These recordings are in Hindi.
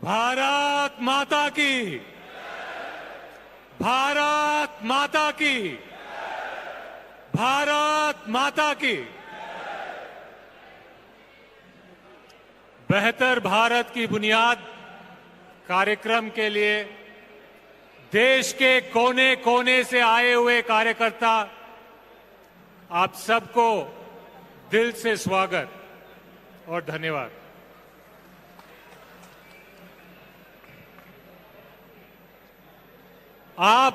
भारत माता की, भारत माता की, भारत माता की। बेहतर भारत की बुनियाद कार्यक्रम के लिए देश के कोने कोने से आए हुए कार्यकर्ता, आप सबको दिल से स्वागत और धन्यवाद। आप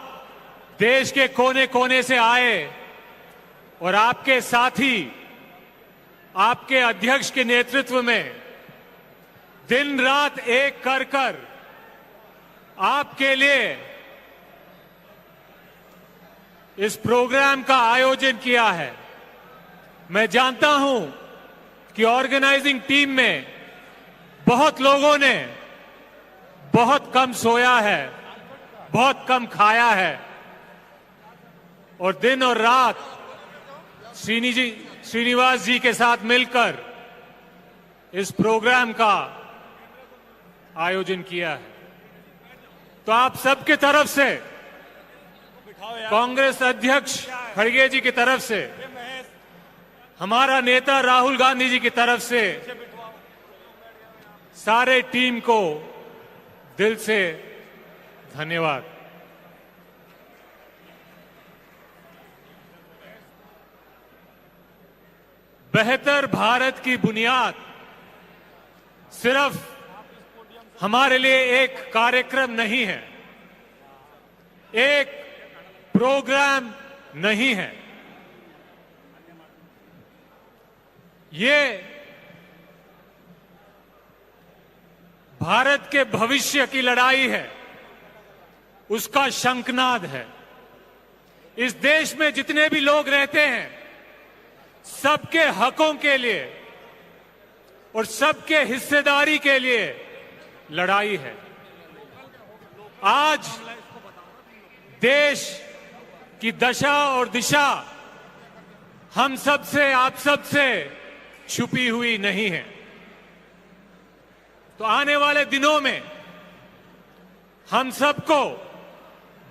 देश के कोने कोने से आए और आपके साथी, आपके अध्यक्ष के नेतृत्व में दिन रात एक कर कर आपके लिए इस प्रोग्राम का आयोजन किया है। मैं जानता हूं कि ऑर्गेनाइजिंग टीम में बहुत लोगों ने बहुत कम सोया है, बहुत कम खाया है और दिन और रात श्रीनिवास जी के साथ मिलकर इस प्रोग्राम का आयोजन किया है। तो आप सबके तरफ से, कांग्रेस अध्यक्ष खड़गे जी की तरफ से, हमारा नेता राहुल गांधी जी की तरफ से, सारे टीम को दिल से धन्यवाद। बेहतर भारत की बुनियाद सिर्फ हमारे लिए एक कार्यक्रम नहीं है, एक प्रोग्राम नहीं है। ये भारत के भविष्य की लड़ाई है, उसका शंखनाद है। इस देश में जितने भी लोग रहते हैं, सबके हकों के लिए और सबके हिस्सेदारी के लिए लड़ाई है। आज देश की दशा और दिशा हम सबसे, आप सबसे छुपी हुई नहीं है। तो आने वाले दिनों में हम सबको,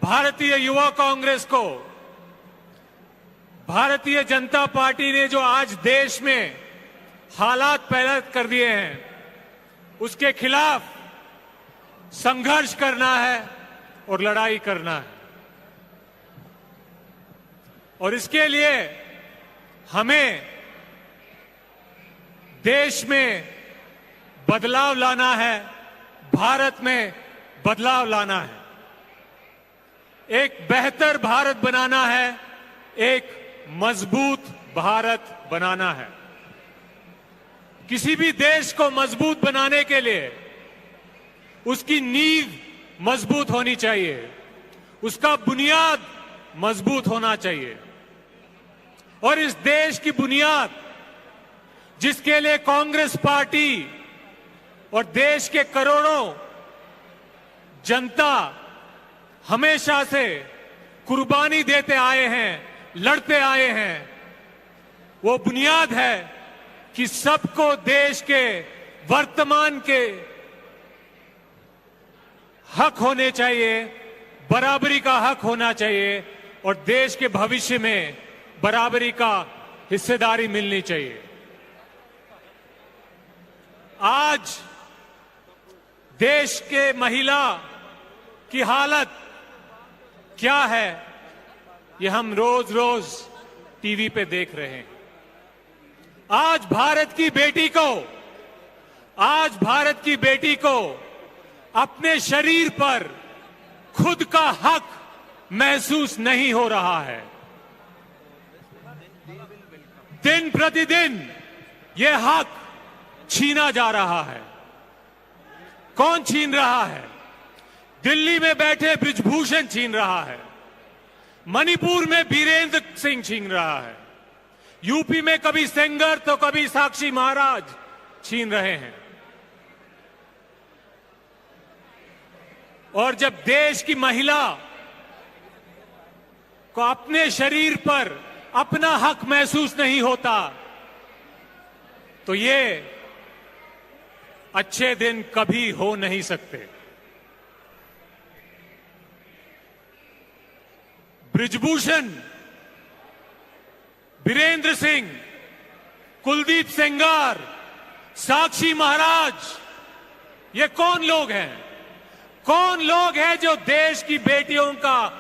भारतीय युवा कांग्रेस को, भारतीय जनता पार्टी ने जो आज देश में हालात पैदा कर दिए हैं, उसके खिलाफ संघर्ष करना है और लड़ाई करना है। और इसके लिए हमें देश में बदलाव लाना है, भारत में बदलाव लाना है, एक बेहतर भारत बनाना है, एक मजबूत भारत बनाना है। किसी भी देश को मजबूत बनाने के लिए उसकी नींव मजबूत होनी चाहिए, उसका बुनियाद मजबूत होना चाहिए। और इस देश की बुनियाद, जिसके लिए कांग्रेस पार्टी और देश के करोड़ों जनता हमेशा से कुर्बानी देते आए हैं, लड़ते आए हैं, वो बुनियाद है कि सबको देश के वर्तमान के हक होने चाहिए, बराबरी का हक होना चाहिए और देश के भविष्य में बराबरी का हिस्सेदारी मिलनी चाहिए। आज देश के महिला की हालत क्या है, ये हम रोज रोज टीवी पे देख रहे हैं। आज भारत की बेटी को अपने शरीर पर खुद का हक महसूस नहीं हो रहा है। दिन प्रतिदिन ये हक छीना जा रहा है। कौन छीन रहा है? दिल्ली में बैठे बृजभूषण छीन रहा है, मणिपुर में बीरेंद्र सिंह छीन रहा है, यूपी में कभी सेंगर तो कभी साक्षी महाराज छीन रहे हैं। और जब देश की महिला को अपने शरीर पर अपना हक महसूस नहीं होता, तो ये अच्छे दिन कभी हो नहीं सकते। बृजभूषण, बीरेंद्र सिंह, कुलदीप सेंगार, साक्षी महाराज, ये कौन लोग हैं? कौन लोग हैं जो देश की बेटियों का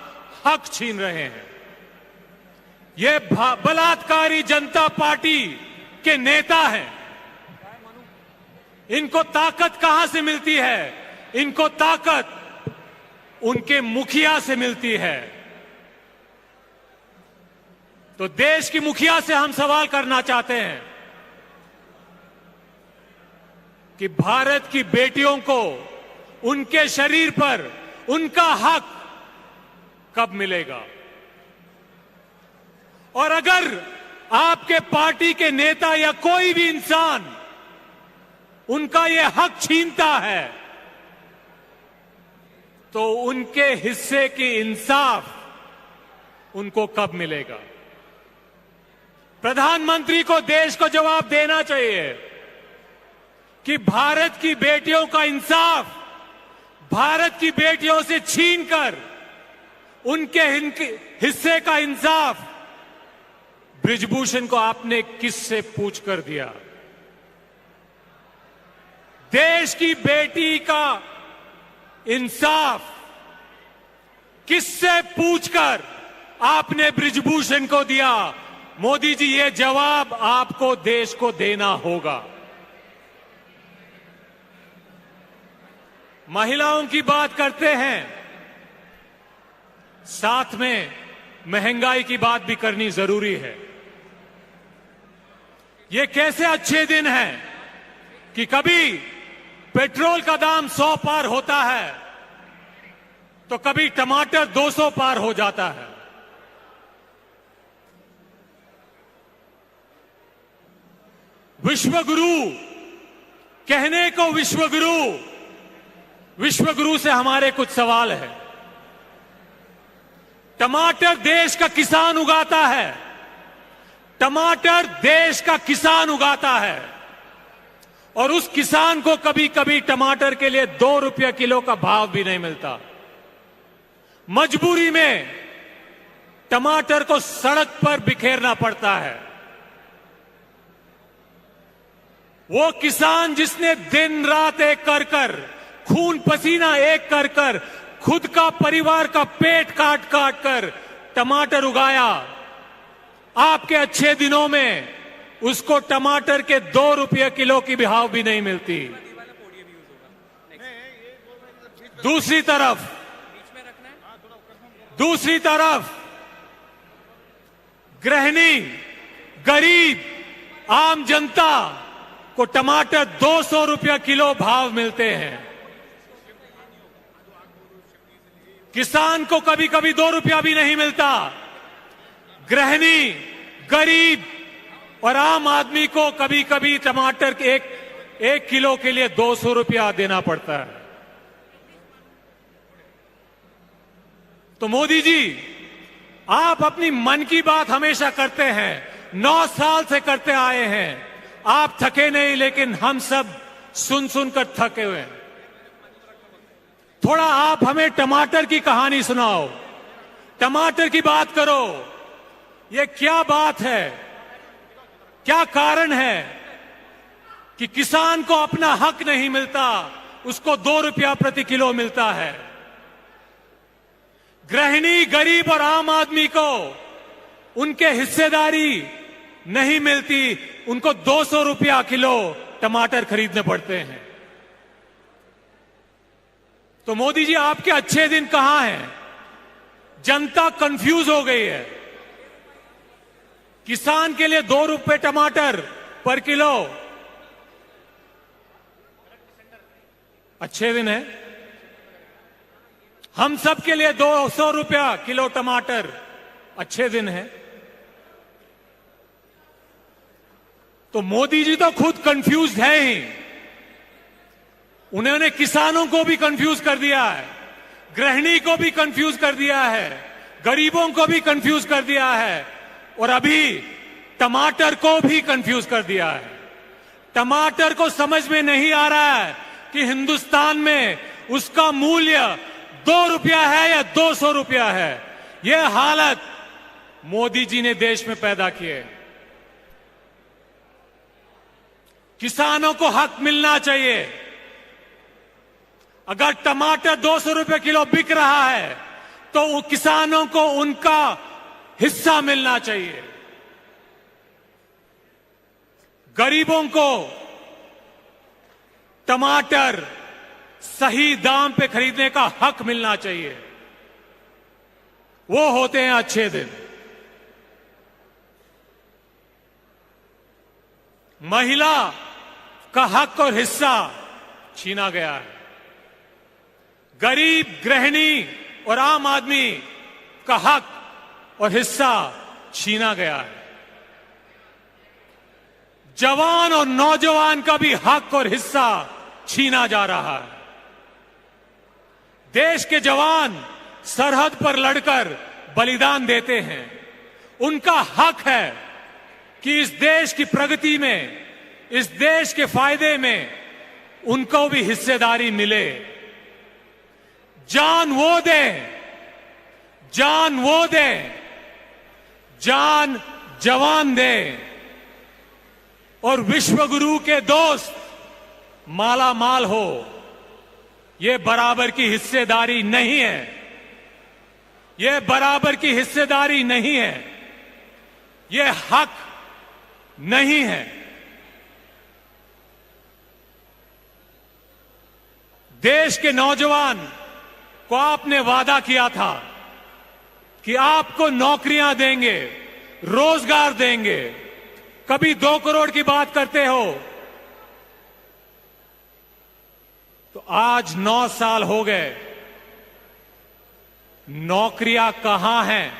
हक छीन रहे हैं? ये बलात्कारी जनता पार्टी के नेता हैं। इनको ताकत कहां से मिलती है? इनको ताकत उनके मुखिया से मिलती है। तो देश की मुखिया से हम सवाल करना चाहते हैं कि भारत की बेटियों को उनके शरीर पर उनका हक कब मिलेगा? और अगर आपके पार्टी के नेता या कोई भी इंसान उनका यह हक छीनता है तो उनके हिस्से की इंसाफ उनको कब मिलेगा? प्रधानमंत्री को देश को जवाब देना चाहिए कि भारत की बेटियों का इंसाफ भारत की बेटियों से छीनकर उनके हिस्से का इंसाफ बृजभूषण को आपने किससे पूछकर दिया? देश की बेटी का इंसाफ किससे पूछकर आपने बृजभूषण को दिया? मोदी जी, ये जवाब आपको देश को देना होगा। महिलाओं की बात करते हैं, साथ में महंगाई की बात भी करनी जरूरी है। ये कैसे अच्छे दिन हैं कि कभी पेट्रोल का दाम 100 पार होता है तो कभी टमाटर 200 पार हो जाता है। विश्वगुरु कहने को विश्वगुरु से हमारे कुछ सवाल है। टमाटर देश का किसान उगाता है, टमाटर देश का किसान उगाता है और उस किसान को कभी कभी टमाटर के लिए 2 रुपये किलो का भाव भी नहीं मिलता। मजबूरी में टमाटर को सड़क पर बिखेरना पड़ता है। वो किसान जिसने दिन रात एक कर खून पसीना एक कर खुद का परिवार का पेट काट कर टमाटर उगाया, आपके अच्छे दिनों में उसको टमाटर के 2 रुपये किलो की भाव भी नहीं मिलती। दूसरी तरफ गृहिणी, गरीब, आम जनता को टमाटर 200 रुपया किलो भाव मिलते हैं। किसान को कभी कभी 2 रुपया भी नहीं मिलता। गृहिणी, गरीब और आम आदमी को कभी कभी टमाटर के एक किलो के लिए 200 रुपया देना पड़ता है। तो मोदी जी, आप अपनी मन की बात हमेशा करते हैं, 9 साल से करते आए हैं। आप थके नहीं, लेकिन हम सब सुन कर थके हुए हैं। थोड़ा आप हमें टमाटर की कहानी सुनाओ, टमाटर की बात करो। ये क्या बात है, क्या कारण है कि किसान को अपना हक नहीं मिलता, उसको 2 रुपया प्रति किलो मिलता है। गृहिणी, गरीब और आम आदमी को उनके हिस्सेदारी नहीं मिलती, उनको 200 रुपया किलो टमाटर खरीदने पड़ते हैं। तो मोदी जी, आपके अच्छे दिन कहां हैं? जनता कंफ्यूज हो गई है। किसान के लिए 2 रुपए टमाटर पर किलो अच्छे दिन है, हम सब के लिए 200 रुपया किलो टमाटर अच्छे दिन है। तो मोदी जी तो खुद कंफ्यूज है ही, उन्होंने किसानों को भी कंफ्यूज कर दिया है, गृहिणी को भी कंफ्यूज कर दिया है, गरीबों को भी कंफ्यूज कर दिया है और अभी टमाटर को भी कंफ्यूज कर दिया है। टमाटर को समझ में नहीं आ रहा है कि हिंदुस्तान में उसका मूल्य 2 रुपया है या 200 रुपया है। यह हालत मोदी जी ने देश में पैदा की है। किसानों को हक मिलना चाहिए। अगर टमाटर 200 रुपए किलो बिक रहा है तो किसानों को उनका हिस्सा मिलना चाहिए। गरीबों को टमाटर सही दाम पे खरीदने का हक मिलना चाहिए। वो होते हैं अच्छे दिन। महिला का हक और हिस्सा छीना गया है। गरीब, गृहिणी और आम आदमी का हक और हिस्सा छीना गया है। जवान और नौजवान का भी हक और हिस्सा छीना जा रहा है। देश के जवान सरहद पर लड़कर बलिदान देते हैं। उनका हक है कि इस देश की प्रगति में, इस देश के फायदे में उनको भी हिस्सेदारी मिले। जान वो दें, जान वो दें, जान जवान दें और विश्व गुरु के दोस्त माला माल हो। यह बराबर की हिस्सेदारी नहीं है। यह बराबर की हिस्सेदारी नहीं है। यह हक नहीं है। देश के नौजवान को आपने वादा किया था कि आपको नौकरियां देंगे, रोजगार देंगे। कभी 2 करोड़ की बात करते हो तो आज 9 साल हो गए। नौकरियां कहां हैं?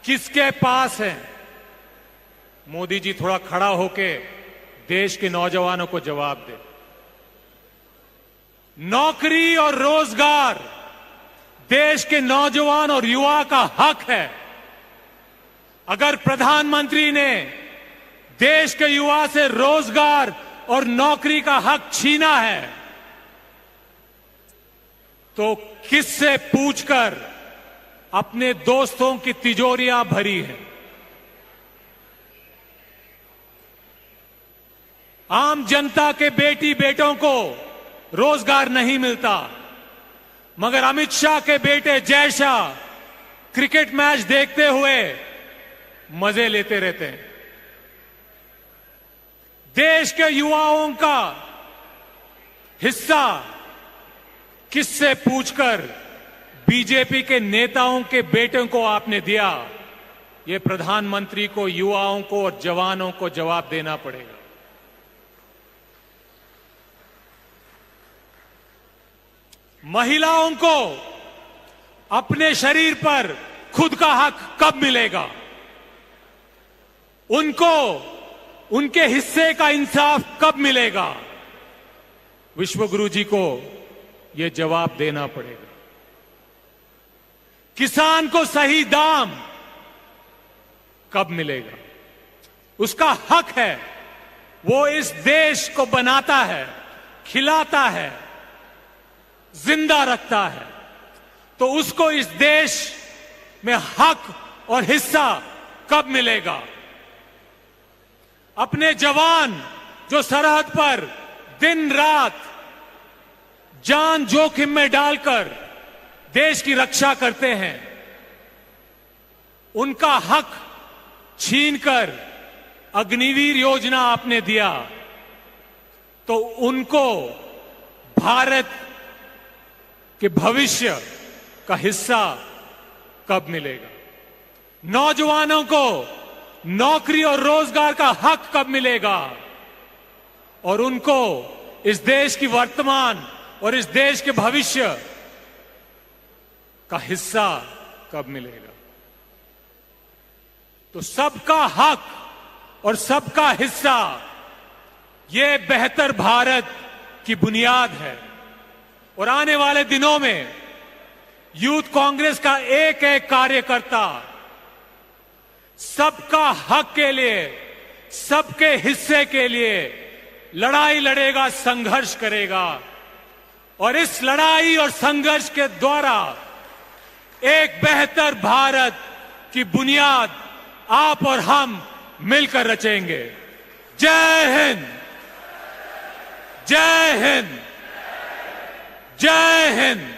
किसके पास हैं? मोदी जी थोड़ा खड़ा होके देश के नौजवानों को जवाब दे। नौकरी और रोजगार देश के नौजवान और युवा का हक है। अगर प्रधानमंत्री ने देश के युवा से रोजगार और नौकरी का हक छीना है तो किससे पूछकर अपने दोस्तों की तिजोरियां भरी हैं? आम जनता के बेटी बेटों को रोजगार नहीं मिलता, मगर अमित शाह के बेटे जय शाह क्रिकेट मैच देखते हुए मजे लेते रहते हैं। देश के युवाओं का हिस्सा किससे पूछकर बीजेपी के नेताओं के बेटों को आपने दिया? ये प्रधानमंत्री को, युवाओं को और जवानों को जवाब देना पड़ेगा। महिलाओं को अपने शरीर पर खुद का हक कब मिलेगा? उनको उनके हिस्से का इंसाफ कब मिलेगा? विश्व गुरु जी को यह जवाब देना पड़ेगा। किसान को सही दाम कब मिलेगा? उसका हक है। वो इस देश को बनाता है, खिलाता है, जिंदा रखता है, तो उसको इस देश में हक और हिस्सा कब मिलेगा? अपने जवान जो सरहद पर दिन रात जान जोखिम में डालकर देश की रक्षा करते हैं, उनका हक छीनकर अग्निवीर योजना आपने दिया, तो उनको भारत के भविष्य का हिस्सा कब मिलेगा? नौजवानों को नौकरी और रोजगार का हक कब मिलेगा? और उनको इस देश की वर्तमान और इस देश के भविष्य का हिस्सा कब मिलेगा? तो सबका हक और सबका हिस्सा, ये बेहतर भारत की बुनियाद है। और आने वाले दिनों में यूथ कांग्रेस का एक एक कार्यकर्ता सबका हक के लिए, सबके हिस्से के लिए लड़ाई लड़ेगा, संघर्ष करेगा और इस लड़ाई और संघर्ष के द्वारा एक बेहतर भारत की बुनियाद आप और हम मिलकर रचेंगे। जय हिंद, जय हिंद, जय हिंद।